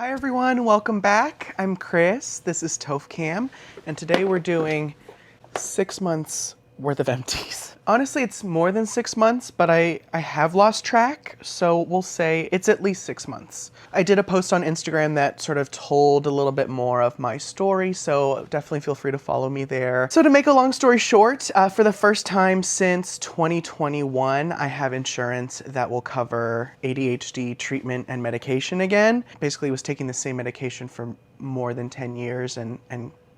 Hi everyone, welcome back. I'm Chris, this is TOFCam, and today we're doing 6 months worth of empties. Honestly, it's more than 6 months, but I have lost track, so we'll say it's at least 6 months. I did a post on Instagram that sort of told a little bit more of my story, so definitely feel free to follow me there. So to make a long story short, for the first time since 2021, I have insurance that will cover ADHD treatment and medication again. Basically was taking the same medication for more than 10 years and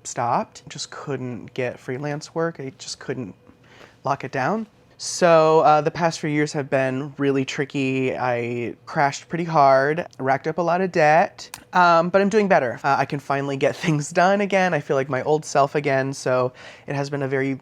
stopped. Just couldn't get freelance work. I just couldn't lock it down. So the past few years have been really tricky. I crashed pretty hard, racked up a lot of debt, but I'm doing better. I can finally get things done again. I feel like my old self again. So it has been a very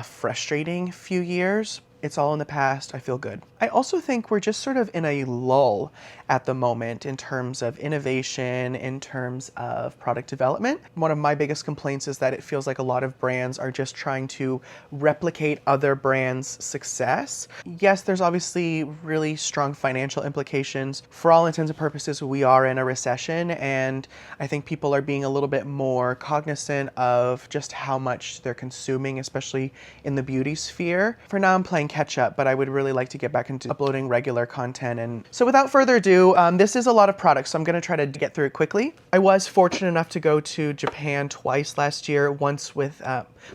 frustrating few years. It's all in the past. I feel good. I also think we're just sort of in a lull at the moment in terms of innovation, in terms of product development. One of my biggest complaints is that it feels like a lot of brands are just trying to replicate other brands' success. Yes, there's obviously really strong financial implications. For all intents and purposes, we are in a recession, and I think people are being a little bit more cognizant of just how much they're consuming, especially in the beauty sphere. For now, I'm playing catch up, but I would really like to get back into uploading regular content. And so without further ado, this is a lot of products, so I'm going to try to get through it quickly. I was fortunate enough to go to Japan twice last year, once with,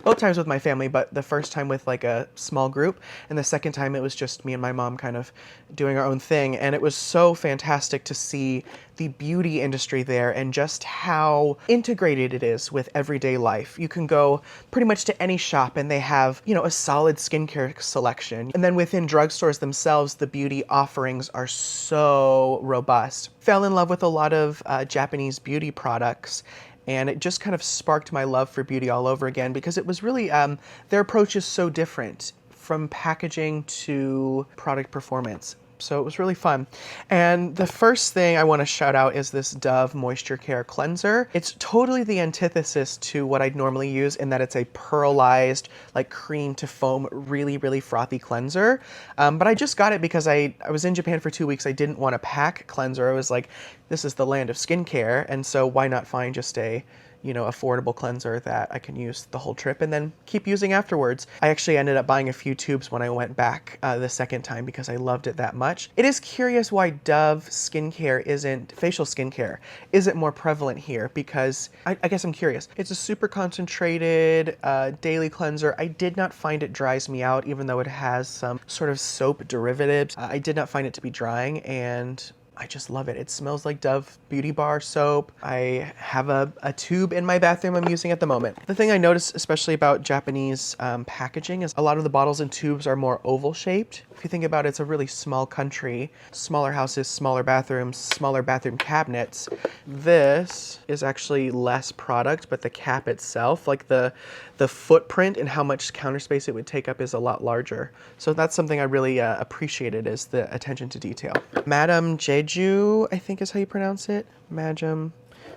both times with my family, but the first time with like a small group, and the second time it was just me and my mom kind of doing our own thing. And it was so fantastic to see the beauty industry there and just how integrated it is with everyday life. You can go pretty much to any shop and they have, you know, a solid skincare selection. And then within drugstores themselves, the beauty offerings are so robust. Fell in love with a lot of Japanese beauty products, and it just kind of sparked my love for beauty all over again, because it was really, their approach is so different from packaging to product performance. So it was really fun. And the first thing I want to shout out is this Dove Moisture Care Cleanser. It's totally the antithesis to what I'd normally use, in that it's a pearlized, like cream to foam, really, really frothy cleanser. But I just got it because I was in Japan for 2 weeks. I didn't want a pack cleanser. I was like, this is the land of skincare, and so why not find just a, you know, affordable cleanser that I can use the whole trip and then keep using afterwards. I actually ended up buying a few tubes when I went back the second time because I loved it that much. It is curious why Dove facial skincare isn't more prevalent here, because I guess I'm curious. It's a super concentrated daily cleanser. I did not find it dries me out, even though it has some sort of soap derivatives. I did not find it to be drying, and I just love it. It smells like Dove Beauty Bar soap. I have a tube in my bathroom I'm using at the moment. The thing I noticed especially about Japanese packaging is a lot of the bottles and tubes are more oval shaped. If you think about it, it's a really small country, smaller houses, smaller bathrooms, smaller bathroom cabinets. This is actually less product, but the cap itself, like the footprint and how much counter space it would take up, is a lot larger. So that's something I really appreciated, is the attention to detail. Madame Jeju, I think is how you pronounce it. Madame.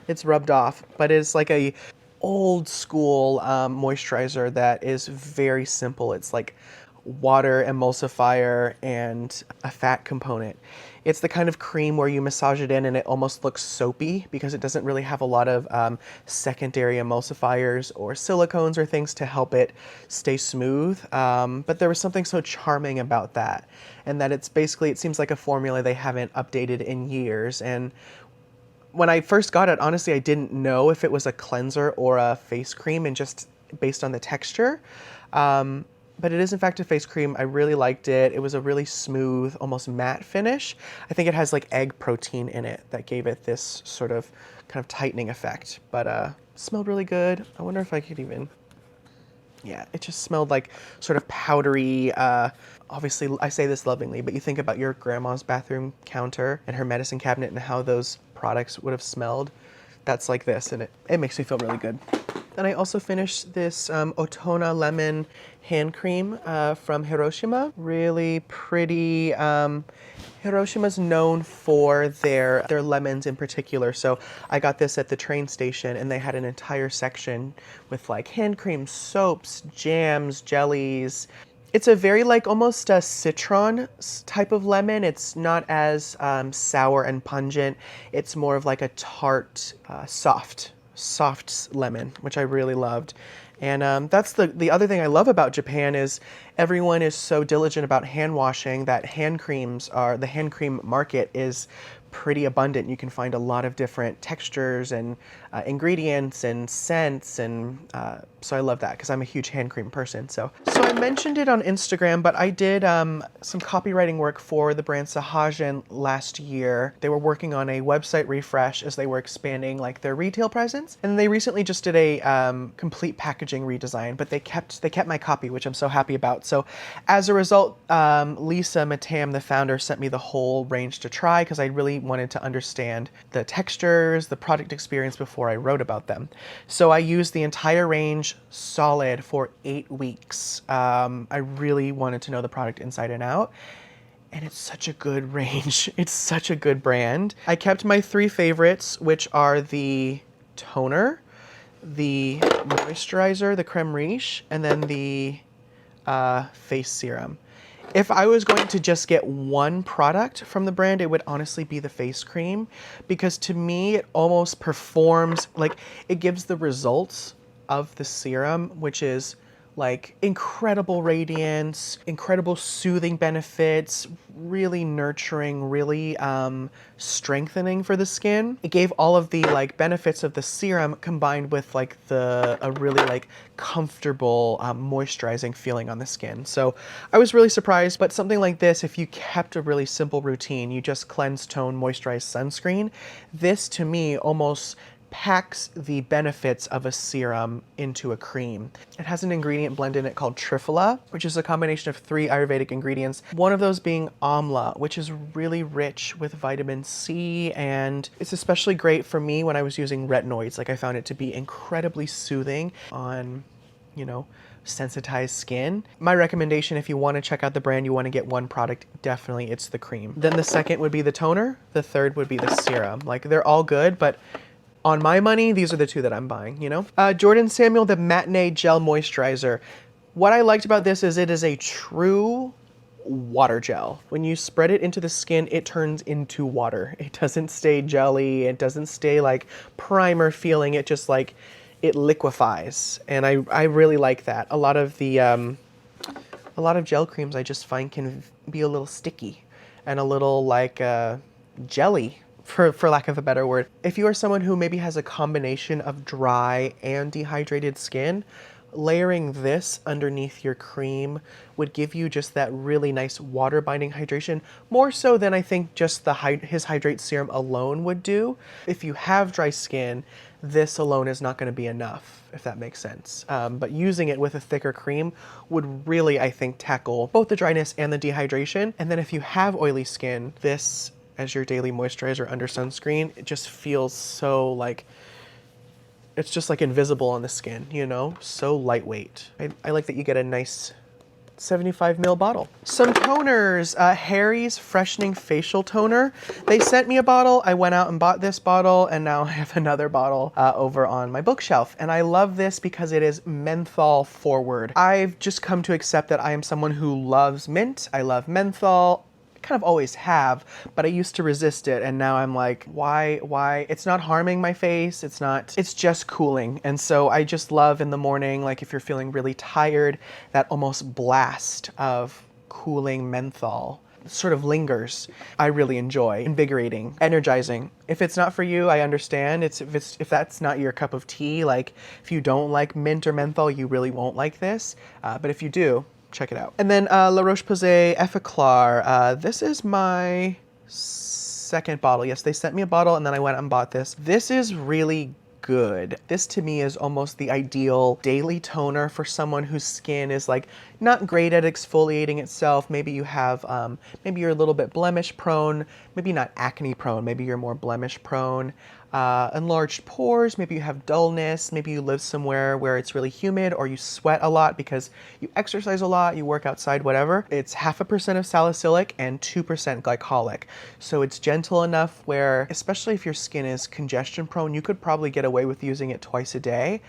It's rubbed off, but it's like a old school moisturizer that is very simple. It's like water, emulsifier, and a fat component. It's the kind of cream where you massage it in and it almost looks soapy, because it doesn't really have a lot of secondary emulsifiers or silicones or things to help it stay smooth. But there was something so charming about that, and that it's basically, it seems like a formula they haven't updated in years. And when I first got it, honestly, I didn't know if it was a cleanser or a face cream, and just based on the texture. But it is in fact a face cream. I really liked it. It was a really smooth, almost matte finish. I think it has like egg protein in it that gave it this sort of kind of tightening effect. But it smelled really good. I wonder if I could even, yeah, it just smelled like sort of powdery, obviously I say this lovingly, but you think about your grandma's bathroom counter and her medicine cabinet and how those products would have smelled. That's like this, and it makes me feel really good. Then I also finished this Otona Lemon hand cream from Hiroshima. Really pretty. Hiroshima's known for their lemons in particular. So I got this at the train station, and they had an entire section with like hand cream, soaps, jams, jellies, It's a very like almost a citron type of lemon. It's not as sour and pungent. It's more of like a tart, soft lemon, which I really loved. And that's the other thing I love about Japan is everyone is so diligent about hand washing that the hand cream market is pretty abundant. You can find a lot of different textures and ingredients and scents, and so I love that because I'm a huge hand cream person. So I mentioned it on Instagram, but I did some copywriting work for the brand Sahajin last year. They were working on a website refresh as they were expanding like their retail presence, and they recently just did a complete packaging redesign. But they kept my copy, which I'm so happy about. So as a result, Lisa Matam, the founder, sent me the whole range to try because I really wanted to understand the textures, the product experience before I wrote about them. So I used the entire range solid for 8 weeks. I really wanted to know the product inside and out. And it's such a good range. It's such a good brand. I kept my 3 favorites, which are the toner, the moisturizer, the creme riche, and then the face serum. If I was going to just get one product from the brand, it would honestly be the face cream, because to me it almost performs like it gives the results of the serum, which is like incredible radiance, incredible soothing benefits, really nurturing, really strengthening for the skin. It gave all of the like benefits of the serum combined with like a really like comfortable moisturizing feeling on the skin. So I was really surprised, but something like this, if you kept a really simple routine, you just cleanse, tone, moisturize, sunscreen, this to me almost packs the benefits of a serum into a cream. It has an ingredient blend in it called Triphala, which is a combination of 3 Ayurvedic ingredients. One of those being Amla, which is really rich with vitamin C, and it's especially great for me when I was using retinoids. Like I found it to be incredibly soothing on, sensitized skin. My recommendation, if you want to check out the brand, you want to get one product, definitely it's the cream. Then the second would be the toner. The third would be the serum. Like they're all good, but on my money, these are the 2 that I'm buying, Jordan Samuel, the Matinee Gel Moisturizer. What I liked about this is it is a true water gel. When you spread it into the skin, it turns into water. It doesn't stay jelly. It doesn't stay like primer feeling. It just like, it liquefies. And I really like that. A lot of gel creams I just find can be a little sticky and a little like jelly, for lack of a better word. If you are someone who maybe has a combination of dry and dehydrated skin, layering this underneath your cream would give you just that really nice water binding hydration, more so than I think just his Hydrate Serum alone would do. If you have dry skin, this alone is not going to be enough, if that makes sense. But using it with a thicker cream would really, I think, tackle both the dryness and the dehydration. And then if you have oily skin, this as your daily moisturizer under sunscreen, it just feels so like, it's just like invisible on the skin, so lightweight. I like that you get a nice 75 ml bottle. Some toners, Harry's Freshening Facial Toner. They sent me a bottle. I went out and bought this bottle, and now I have another bottle over on my bookshelf. And I love this because it is menthol forward. I've just come to accept that I am someone who loves mint. I love menthol. Kind of always have, but I used to resist it, and now I'm like, why? It's not harming my face, it's just cooling. And so I just love in the morning, like if you're feeling really tired, that almost blast of cooling menthol sort of lingers. I really enjoy. Invigorating, energizing. If it's not for you, I understand. If that's not your cup of tea, like if you don't like mint or menthol, you really won't like this. But if you do, check it out. And then La Roche-Posay Effaclar. This is my second bottle. Yes, they sent me a bottle and then I went out and bought this. This is really good. This to me is almost the ideal daily toner for someone whose skin is like not great at exfoliating itself. Maybe you have, maybe you're a little bit blemish prone, maybe not acne prone, maybe you're more blemish prone. Enlarged pores, maybe you have dullness, maybe you live somewhere where it's really humid or you sweat a lot because you exercise a lot, you work outside, whatever. It's 0.5% of salicylic and 2% glycolic. So it's gentle enough where, especially if your skin is congestion prone, you could probably get away with using it twice a day.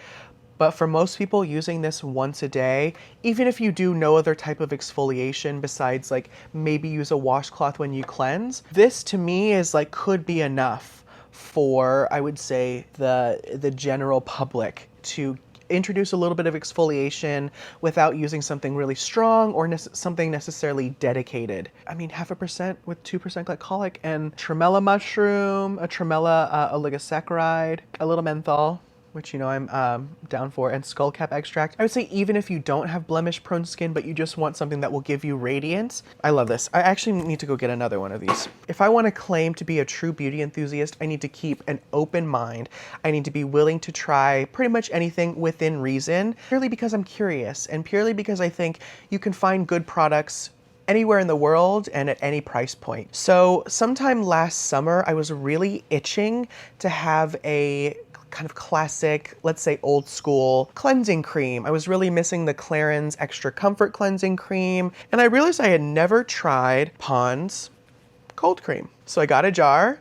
But for most people, using this once a day, even if you do no other type of exfoliation besides like maybe use a washcloth when you cleanse, this to me is like could be enough for, I would say, the general public to introduce a little bit of exfoliation without using something really strong or something necessarily dedicated. I mean, 0.5% with 2% glycolic and tremella mushroom, a tremella oligosaccharide, a little menthol, which, you know, I'm down for, and skullcap extract. I would say even if you don't have blemish prone skin, but you just want something that will give you radiance, I love this. I actually need to go get another one of these. If I want to claim to be a true beauty enthusiast, I need to keep an open mind. I need to be willing to try pretty much anything within reason, purely because I'm curious and purely because I think you can find good products anywhere in the world and at any price point. So sometime last summer, I was really itching to have a kind of classic, let's say old school cleansing cream. I was really missing the Clarins Extra Comfort Cleansing Cream, and I realized I had never tried Pond's cold cream. So I got a jar,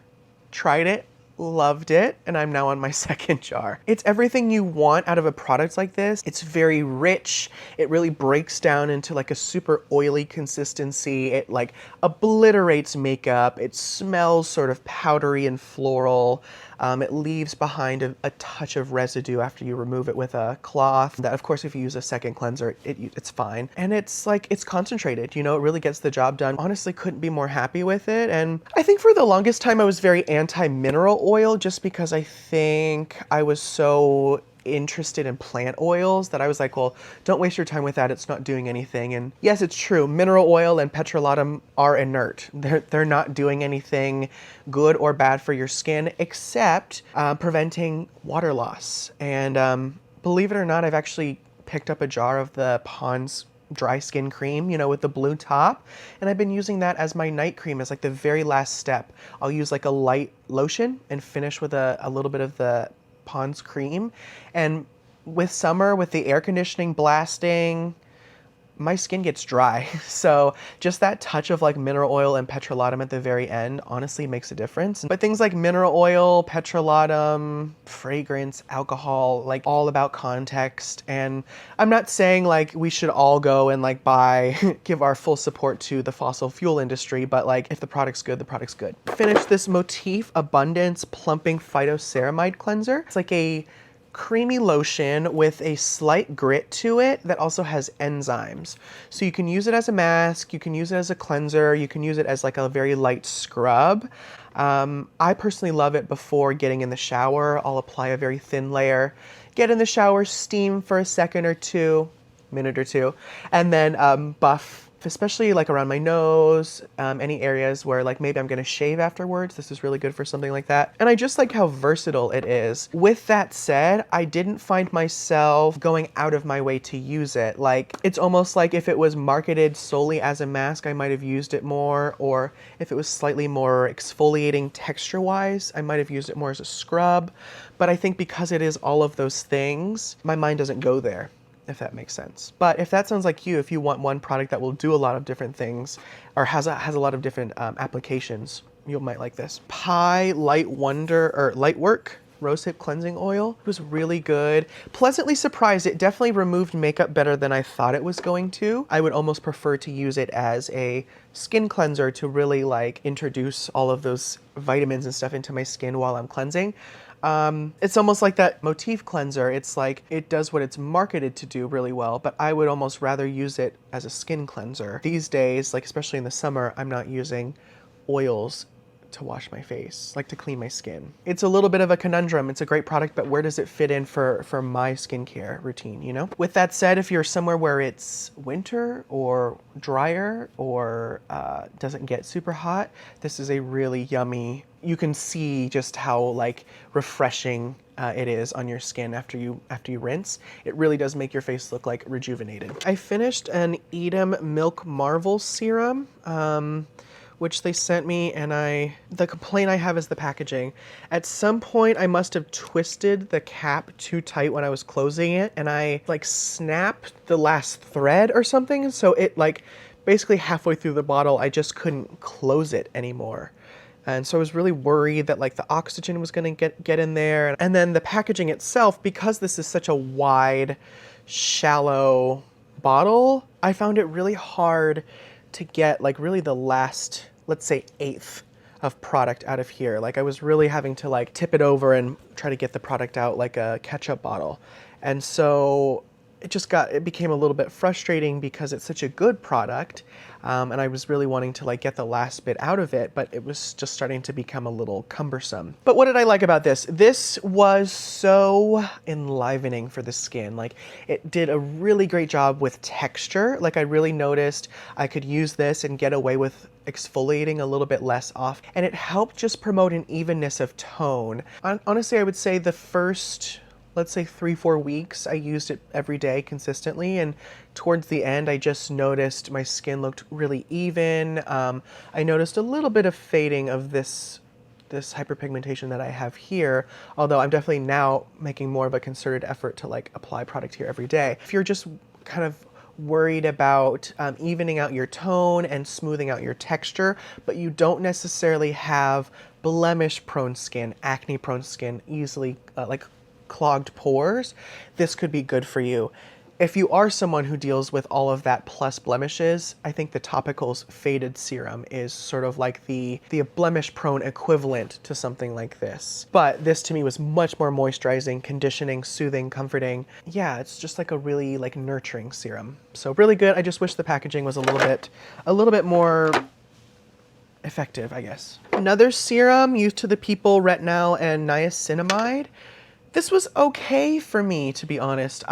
tried it, loved it, and I'm now on my second jar. It's everything you want out of a product like this. It's very rich. It really breaks down into like a super oily consistency. It like obliterates makeup. It smells sort of powdery and floral. It leaves behind a touch of residue after you remove it with a cloth. That, of course, if you use a second cleanser, it's fine. And it's like, it's concentrated, you know, it really gets the job done. Honestly, couldn't be more happy with it. And I think for the longest time, I was very anti-mineral oil just because I think I was so interested in plant oils that I was like, well, don't waste your time with that. It's not doing anything. And yes, it's true. Mineral oil and petrolatum are inert. They're not doing anything good or bad for your skin except preventing water loss. And believe it or not, I've actually picked up a jar of the Pond's dry skin cream, you know, with the blue top. And I've been using that as my night cream as like the very last step. I'll use like a light lotion and finish with a little bit of the Pond's cream. And with summer, with the air conditioning blasting, my skin gets dry. So just that touch of like mineral oil and petrolatum at the very end honestly makes a difference. But things like mineral oil, petrolatum, fragrance, alcohol, like all about context. And I'm not saying like we should all go and like buy, give our full support to the fossil fuel industry, but like if the product's good, the product's good. Finish this Motif Abundance Plumping Phytoceramide Cleanser. It's like a creamy lotion with a slight grit to it that also has enzymes. So you can use it as a mask, you can use it as a cleanser, you can use it as like a very light scrub. I personally love it before getting in the shower. I'll apply a very thin layer, get in the shower, steam for a second or two, minute or two, and then buff, especially like around my nose, any areas where like maybe I'm gonna shave afterwards. This is really good for something like that. And I just like how versatile it is. With that said, I didn't find myself going out of my way to use it. Like, it's almost like if it was marketed solely as a mask, I might have used it more, or if it was slightly more exfoliating texture-wise, I might have used it more as a scrub. But I think because it is all of those things, my mind doesn't go there, if that makes sense. But if that sounds like you, if you want one product that will do a lot of different things or has a lot of different applications, you might like this. Pi Light Wonder or Lightwork Rosehip Cleansing Oil. It was really good. Pleasantly surprised. It definitely removed makeup better than I thought it was going to. I would almost prefer to use it as a skin cleanser to really like introduce all of those vitamins and stuff into my skin while I'm cleansing. It's almost like that Motif cleanser. It's like, it does what it's marketed to do really well, but I would almost rather use it as a skin cleanser. These days, like especially in the summer, I'm not using oils to wash my face, like to clean my skin. It's a little bit of a conundrum. It's a great product, but where does it fit in for my skincare routine, you know? With that said, if you're somewhere where it's winter or drier or doesn't get super hot, this is a really yummy, you can see just how like refreshing it is on your skin after you rinse. It really does make your face look like rejuvenated. I finished an Edom Milk Marvel serum, which they sent me, and the complaint I have is the packaging. At some point, I must have twisted the cap too tight when I was closing it, and I like snapped the last thread or something, so it like basically halfway through the bottle, I just couldn't close it anymore. And so I was really worried that like the oxygen was going to get in there. And then the packaging itself, because this is such a wide, shallow bottle, I found it really hard to get like really the last, let's say, eighth of product out of here. Like I was really having to like tip it over and try to get the product out like a ketchup bottle. And so it became a little bit frustrating because it's such a good product. And I was really wanting to like get the last bit out of it, but it was just starting to become a little cumbersome. But what did I like about this? This was so enlivening for the skin. Like it did a really great job with texture. Like I really noticed I could use this and get away with exfoliating a little bit less off. And it helped just promote an evenness of tone. Honestly, I would say the first, let's say 3-4 weeks, I used it every day consistently, and towards the end, I just noticed my skin looked really even. I noticed a little bit of fading of this hyperpigmentation that I have here, although I'm definitely now making more of a concerted effort to like apply product here every day. If you're just kind of worried about evening out your tone and smoothing out your texture, but you don't necessarily have blemish-prone skin, acne-prone skin, easily like clogged pores, this could be good for you. If you are someone who deals with all of that plus blemishes, I think the Topicals Faded Serum is sort of like the blemish-prone equivalent to something like this. But this to me was much more moisturizing, conditioning, soothing, comforting. Yeah, it's just like a really like nurturing serum. So really good. I just wish the packaging was a little bit more effective, I guess. Another serum used to the people, Retinol and Niacinamide. This was okay for me, to be honest.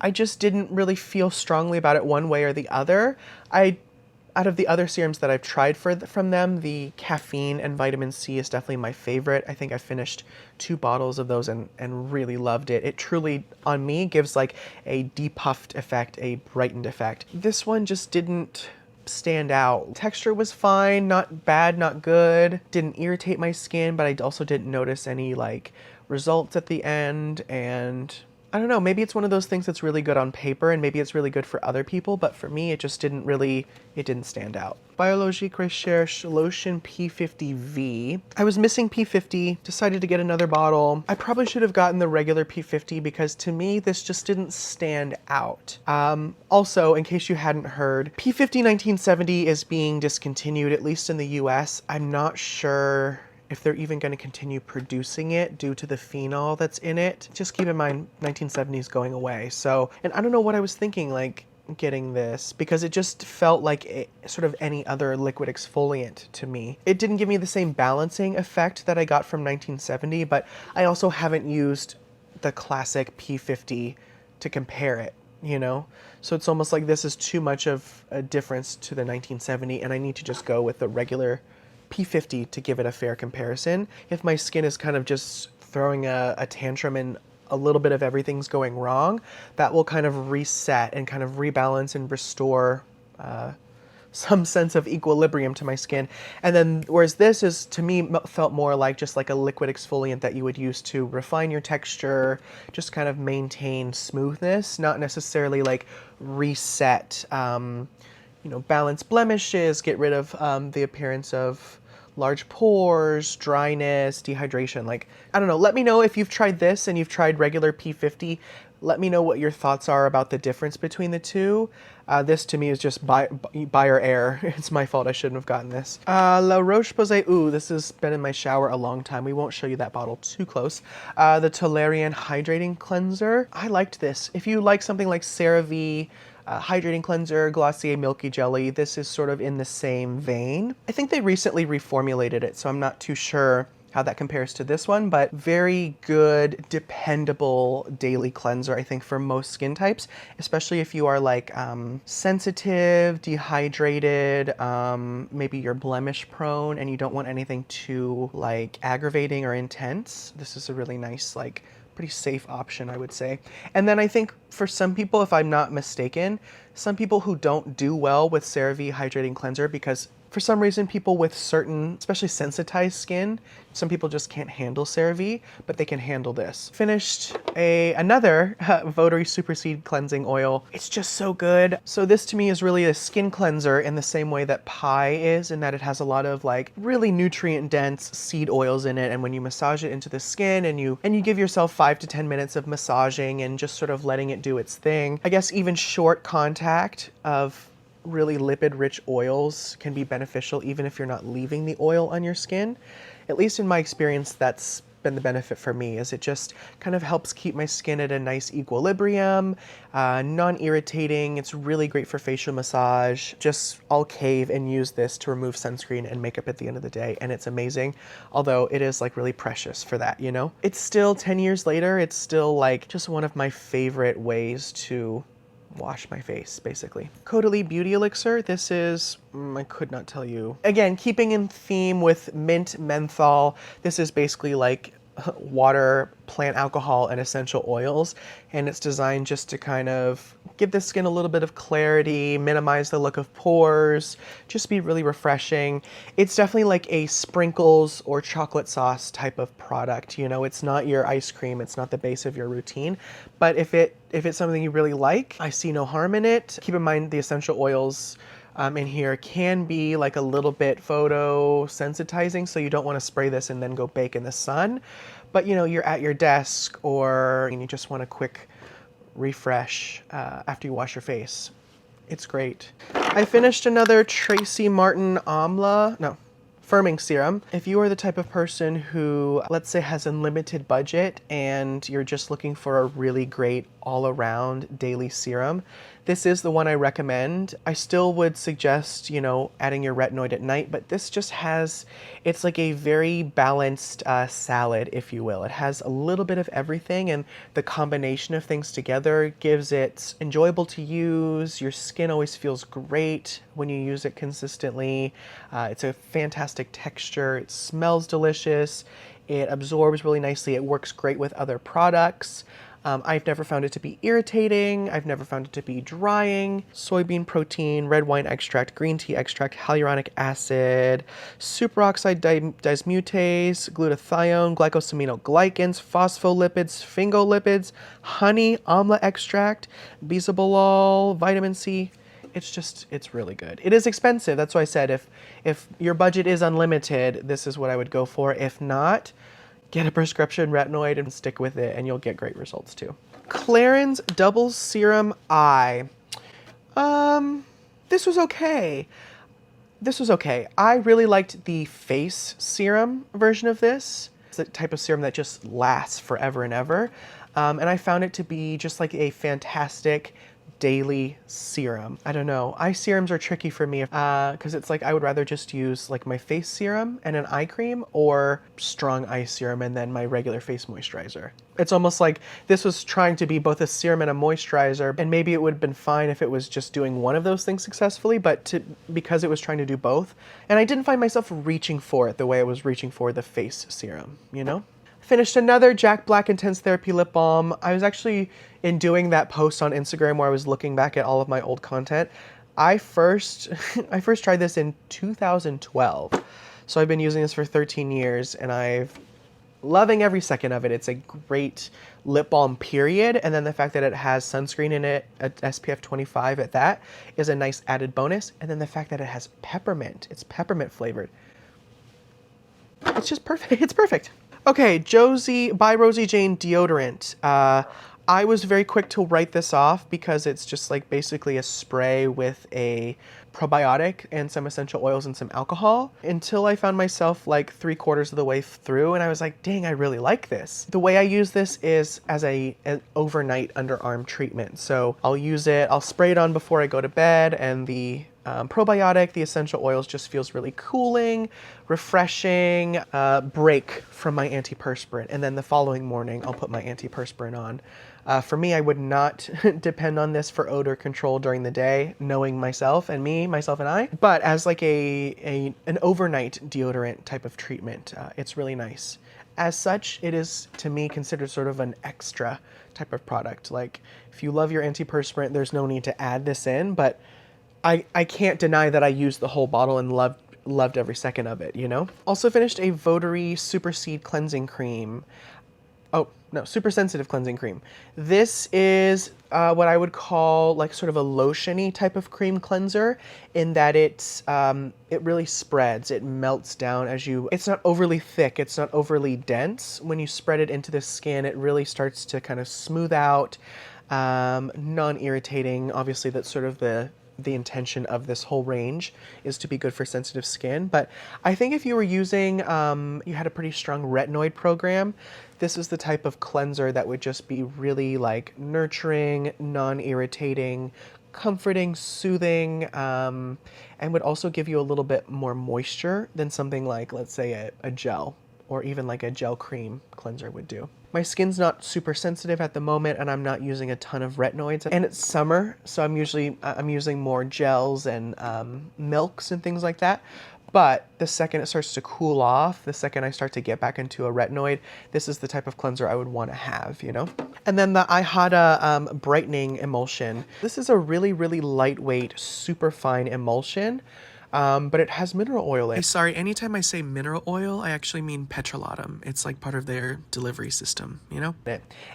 I just didn't really feel strongly about it one way or the other. Out of the other serums that I've tried from them, the caffeine and vitamin C is definitely my favorite. I think I finished 2 bottles of those and really loved it. It truly, on me, gives like a depuffed effect, a brightened effect. This one just didn't stand out. Texture was fine, not bad, not good. Didn't irritate my skin, but I also didn't notice any like results at the end. And I don't know, maybe it's one of those things that's really good on paper and maybe it's really good for other people, but for me, it didn't stand out. Biologie Recherche Lotion P50V. I was missing P50, decided to get another bottle. I probably should have gotten the regular P50 because to me, this just didn't stand out. Also, in case you hadn't heard, P50 1970 is being discontinued, at least in the US. I'm not sure if they're even going to continue producing it due to the phenol that's in it. Just keep in mind, 1970 is going away. So, and I don't know what I was thinking, like, getting this, because it just felt like sort of any other liquid exfoliant to me. It didn't give me the same balancing effect that I got from 1970, but I also haven't used the classic P50 to compare it, you know? So it's almost like this is too much of a difference to the 1970, and I need to just go with the regular P50 to give it a fair comparison. If my skin is kind of just throwing a tantrum and a little bit of everything's going wrong, that will kind of reset and kind of rebalance and restore some sense of equilibrium to my skin. And then, whereas this is, to me, felt more like just like a liquid exfoliant that you would use to refine your texture, just kind of maintain smoothness, not necessarily like reset, balance blemishes, get rid of the appearance of large pores, dryness, dehydration. Like, I don't know, let me know if you've tried this and you've tried regular P50. Let me know what your thoughts are about the difference between the two. This to me is just buyer error. It's my fault, I shouldn't have gotten this. La Roche-Posay, ooh, this has been in my shower a long time. We won't show you that bottle too close. The Taran Hydrating Cleanser. I liked this. If you like something like CeraVe, hydrating cleanser, Glossier Milky Jelly, this is sort of in the same vein. I think they recently reformulated it, so I'm not too sure how that compares to this one, but very good, dependable daily cleanser, I think, for most skin types, especially if you are like sensitive, dehydrated, maybe you're blemish prone and you don't want anything too like aggravating or intense. This is a really nice, like, pretty safe option, I would say. And then I think for some people, if I'm not mistaken, some people who don't do well with CeraVe Hydrating Cleanser because For some reason, people with certain, especially sensitized skin, some people just can't handle CeraVe, but they can handle this. Finished another Votary Super Seed Cleansing Oil. It's just so good. So this to me is really a skin cleanser in the same way that Pie is, in that it has a lot of like really nutrient dense seed oils in it. And when you massage it into the skin and you give yourself 5 to 10 minutes of massaging and just sort of letting it do its thing, I guess even short contact of really lipid-rich oils can be beneficial even if you're not leaving the oil on your skin. At least in my experience, that's been the benefit for me, is it just kind of helps keep my skin at a nice equilibrium, non-irritating. It's really great for facial massage. Just I'll cave and use this to remove sunscreen and makeup at the end of the day, and it's amazing. Although it is like really precious for that, you know? It's still 10 years later, it's still like just one of my favorite ways to wash my face, basically. Caudalie Beauty Elixir. This is, I could not tell you. Again, keeping in theme with mint menthol, this is basically like water, plant alcohol, and essential oils. And it's designed just to kind of give the skin a little bit of clarity, minimize the look of pores, just be really refreshing. It's definitely like a sprinkles or chocolate sauce type of product. You know, it's not your ice cream, it's not the base of your routine. But if it's something you really like, I see no harm in it. Keep in mind the essential oils in here can be like a little bit photosensitizing, so you don't want to spray this and then go bake in the sun. But you know, you're at your desk or you just want a quick refresh after you wash your face. It's great. I finished another Tracy Martyn firming serum. If you are the type of person who, let's say, has unlimited budget and you're just looking for a really great all-around daily serum, this is the one I recommend. I still would suggest, you know, adding your retinoid at night, but this just has, it's like a very balanced salad, if you will. It has a little bit of everything, and the combination of things together gives it enjoyable to use. Your skin always feels great when you use it consistently. It's a fantastic texture. It smells delicious. It absorbs really nicely. It works great with other products. I've never found it to be irritating. I've never found it to be drying. Soybean protein, red wine extract, green tea extract, hyaluronic acid, superoxide dismutase, glutathione, glycosaminoglycans, phospholipids, sphingolipids, honey, amla extract, bisabolol, vitamin C. It's really good. It is expensive. That's why I said if your budget is unlimited, this is what I would go for. If not, get a prescription retinoid and stick with it, and you'll get great results too. Clarins Double Serum Eye. This was okay. I really liked the face serum version of this. It's the type of serum that just lasts forever and ever. And I found it to be just like a fantastic daily serum. I don't know. Eye serums are tricky for me because it's like I would rather just use like my face serum and an eye cream, or strong eye serum and then my regular face moisturizer. It's almost like this was trying to be both a serum and a moisturizer, and maybe it would have been fine if it was just doing one of those things successfully, but because it was trying to do both, and I didn't find myself reaching for it the way I was reaching for the face serum, you know? Finished another Jack Black Intense Therapy Lip Balm. I was actually, in doing that post on Instagram where I was looking back at all of my old content, I first tried this in 2012. So I've been using this for 13 years and I've loving every second of it. It's a great lip balm, period. And then the fact that it has sunscreen in it, at SPF 25 at that, is a nice added bonus. And then the fact that it has peppermint, it's peppermint flavored. It's just perfect. It's perfect. Okay, Josie by Rosie Jane deodorant. I was very quick to write this off because it's just like basically a spray with a probiotic and some essential oils and some alcohol, until I found myself like 3/4 of the way through and I was like, dang, I really like this. The way I use this is as an overnight underarm treatment. So I'll use it, I'll spray it on before I go to bed, and the probiotic, the essential oils, just feels really cooling, refreshing, break from my antiperspirant. And then the following morning, I'll put my antiperspirant on. For me, I would not depend on this for odor control during the day, knowing myself and I. But as like an overnight deodorant type of treatment, it's really nice. As such, it is, to me, considered sort of an extra type of product. Like, if you love your antiperspirant, there's no need to add this in, but I can't deny that I used the whole bottle and loved every second of it, you know? Also finished a Votary Super Seed Cleansing Cream. Oh, no, Super Sensitive Cleansing Cream. This is what I would call like sort of a lotion-y type of cream cleanser in that it really spreads. It melts down as you... It's not overly thick. It's not overly dense. When you spread it into the skin, it really starts to kind of smooth out, non-irritating. Obviously, that's sort of the intention of this whole range is to be good for sensitive skin. But I think if you were using, you had a pretty strong retinoid program, this is the type of cleanser that would just be really like nurturing, non-irritating, comforting, soothing, and would also give you a little bit more moisture than something like, let's say, a gel or even like a gel cream cleanser would do. My skin's not super sensitive at the moment, and I'm not using a ton of retinoids. And it's summer, so I'm using more gels and milks and things like that. But the second it starts to cool off, the second I start to get back into a retinoid, this is the type of cleanser I would want to have, you know? And then the Ihata Brightening Emulsion. This is a really, really lightweight, super fine emulsion. But it has mineral oil in it. Sorry, anytime I say mineral oil, I actually mean petrolatum. It's like part of their delivery system, you know?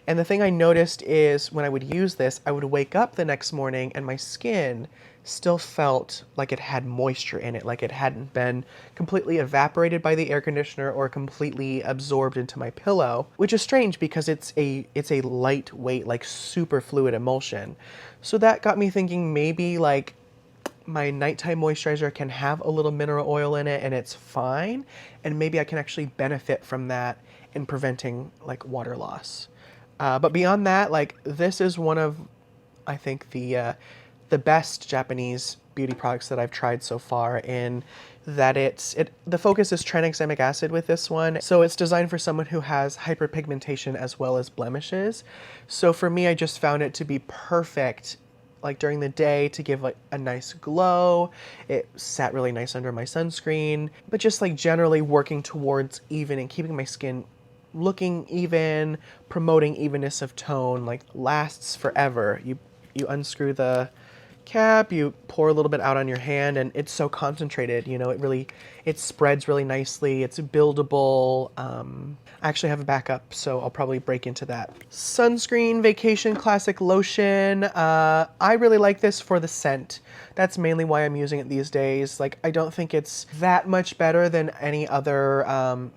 And the thing I noticed is when I would use this, I would wake up the next morning and my skin still felt like it had moisture in it, like it hadn't been completely evaporated by the air conditioner or completely absorbed into my pillow, which is strange because it's a lightweight, like super fluid emulsion. So that got me thinking maybe like my nighttime moisturizer can have a little mineral oil in it and it's fine, and maybe I can actually benefit from that in preventing like water loss. But beyond that, like this is one of, I think, the best Japanese beauty products that I've tried so far, in that the focus is tranexamic acid with this one. So it's designed for someone who has hyperpigmentation as well as blemishes. So for me, I just found it to be perfect like during the day to give like a nice glow. It sat really nice under my sunscreen, but just like generally working towards even and keeping my skin looking even, promoting evenness of tone, like lasts forever. You unscrew the cap, you pour a little bit out on your hand, and it's so concentrated, you know, it spreads really nicely. It's buildable. I actually have a backup, so I'll probably break into that. Sunscreen Vacation Classic Lotion. I really like this for the scent. That's mainly why I'm using it these days. Like, I don't think it's that much better than any other,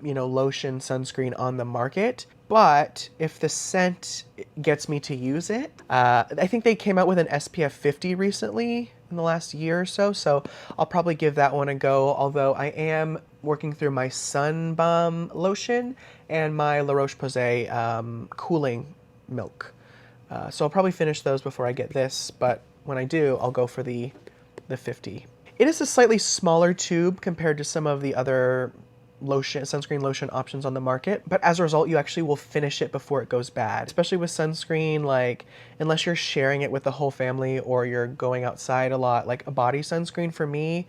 you know, lotion sunscreen on the market. But if the scent gets me to use it, I think they came out with an SPF 50 recently in the last year or so, so I'll probably give that one a go, although I am working through my Sun Balm lotion and my La Roche-Posay cooling milk. So I'll probably finish those before I get this, but when I do, I'll go for the 50. It is a slightly smaller tube compared to some of the other sunscreen lotion options on the market, but as a result, you actually will finish it before it goes bad. Especially with sunscreen, like unless you're sharing it with the whole family or you're going outside a lot, like a body sunscreen for me,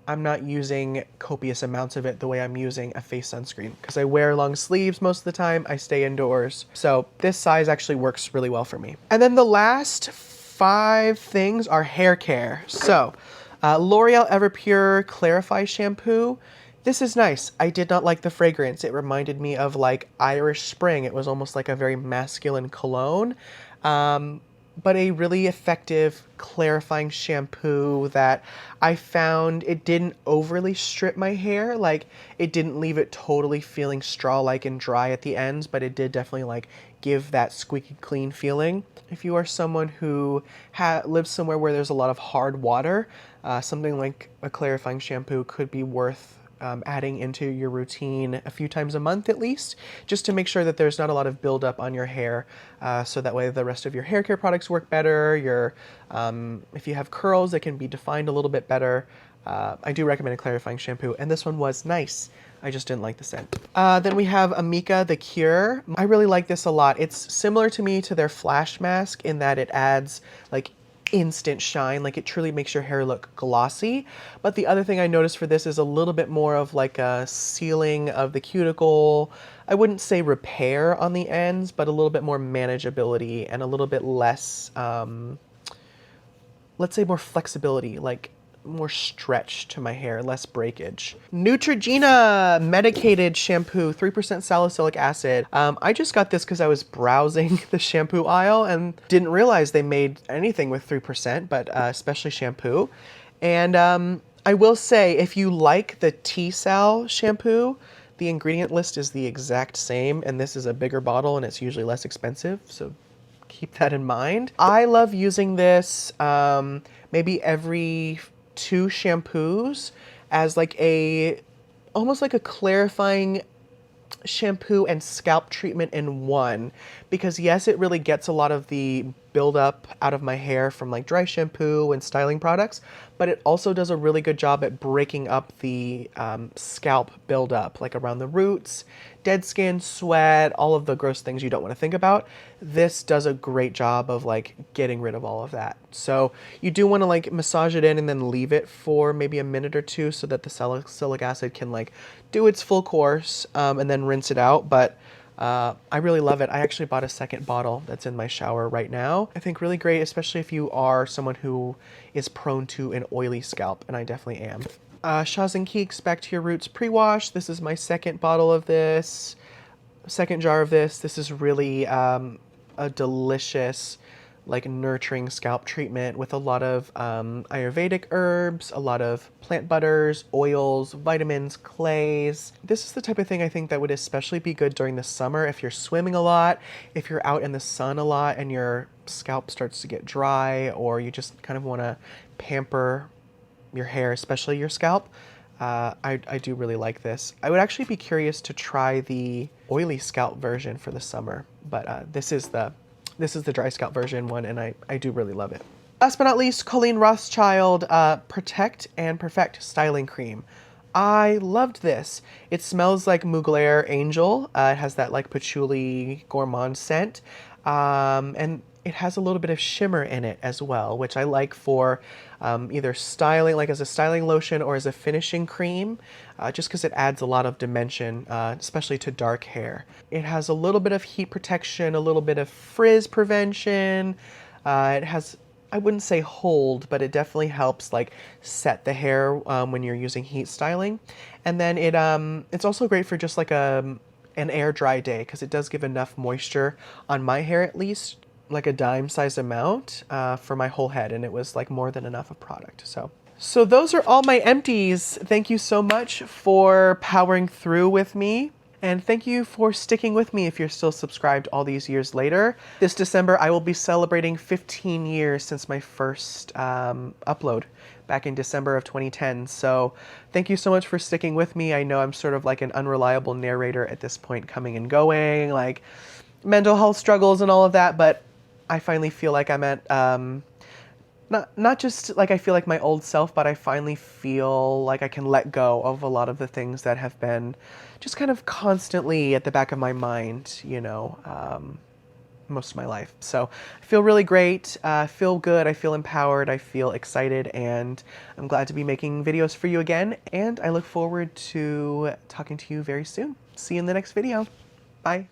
I'm not using copious amounts of it the way I'm using a face sunscreen because I wear long sleeves most of the time. I stay indoors. So this size actually works really well for me. And then the last 5 things are hair care. So L'Oreal Everpure Clarify Shampoo. This is nice. I did not like the fragrance. It reminded me of like Irish Spring. It was almost like a very masculine cologne. But a really effective clarifying shampoo that I found it didn't overly strip my hair. Like it didn't leave it totally feeling straw-like and dry at the ends, but it did definitely like give that squeaky clean feeling. If you are someone who lives somewhere where there's a lot of hard water, something like a clarifying shampoo could be worth adding into your routine a few times a month at least, just to make sure that there's not a lot of buildup on your hair, so that way the rest of your hair care products work better. If you have curls, it can be defined a little bit better. I do recommend a clarifying shampoo, and this one was nice. I just didn't like the scent. Then we have Amika The Cure. I really like this a lot. It's similar to me to their Flash Mask in that it adds like instant shine, like it truly makes your hair look glossy. But the other thing I noticed for this is a little bit more of like a sealing of the cuticle. I wouldn't say repair on the ends, but a little bit more manageability and a little bit less let's say more flexibility, like more stretch to my hair, less breakage. Neutrogena medicated shampoo, 3% salicylic acid. I just got this because I was browsing the shampoo aisle and didn't realize they made anything with 3%, but especially shampoo. And I will say, if you like the T-Sal shampoo, the ingredient list is the exact same, and this is a bigger bottle and it's usually less expensive, so keep that in mind. I love using this maybe every 2 shampoos as like almost like a clarifying shampoo and scalp treatment in one, because yes, it really gets a lot of the buildup out of my hair from like dry shampoo and styling products, but it also does a really good job at breaking up the scalp buildup, like around the roots, dead skin, sweat, all of the gross things you don't want to think about. This does a great job of like getting rid of all of that. So you do want to like massage it in and then leave it for maybe a minute or two so that the salicylic acid can like do its full course, and then rinse it out. But I really love it. I actually bought a second bottle that's in my shower right now. I think really great, especially if you are someone who is prone to an oily scalp, and I definitely am. Sahajin Keeks Back to Your Roots Pre-Wash. This is my second bottle of this, second jar of this. This is really a delicious, like nurturing scalp treatment with a lot of Ayurvedic herbs, a lot of plant butters, oils, vitamins, clays. This is the type of thing I think that would especially be good during the summer if you're swimming a lot, if you're out in the sun a lot and your scalp starts to get dry, or you just kind of want to pamper your hair, especially your scalp. I do really like this. I would actually be curious to try the oily scalp version for the summer, but this is the dry scalp version one, and I do really love it. Last but not least, Colleen Rothschild Protect and Perfect Styling Cream. I loved this. It smells like Mugler Angel. It has that like patchouli gourmand scent, and it has a little bit of shimmer in it as well, which I like for either styling, like as a styling lotion or as a finishing cream, just because it adds a lot of dimension, especially to dark hair. It has a little bit of heat protection, a little bit of frizz prevention. It has, I wouldn't say hold, but it definitely helps like set the hair when you're using heat styling. And then it's also great for just like an air dry day, because it does give enough moisture on my hair, at least like a dime size amount for my whole head, and it was like more than enough of product. So those are all my empties. Thank you so much for powering through with me. And thank you for sticking with me if you're still subscribed all these years later. This December, I will be celebrating 15 years since my first upload back in December of 2010. So thank you so much for sticking with me. I know I'm sort of like an unreliable narrator at this point, coming and going, like mental health struggles and all of that, but I finally feel like I'm at, not just like I feel like my old self, but I finally feel like I can let go of a lot of the things that have been just kind of constantly at the back of my mind, you know, most of my life. So I feel really great, I feel good, I feel empowered, I feel excited, and I'm glad to be making videos for you again, and I look forward to talking to you very soon. See you in the next video. Bye.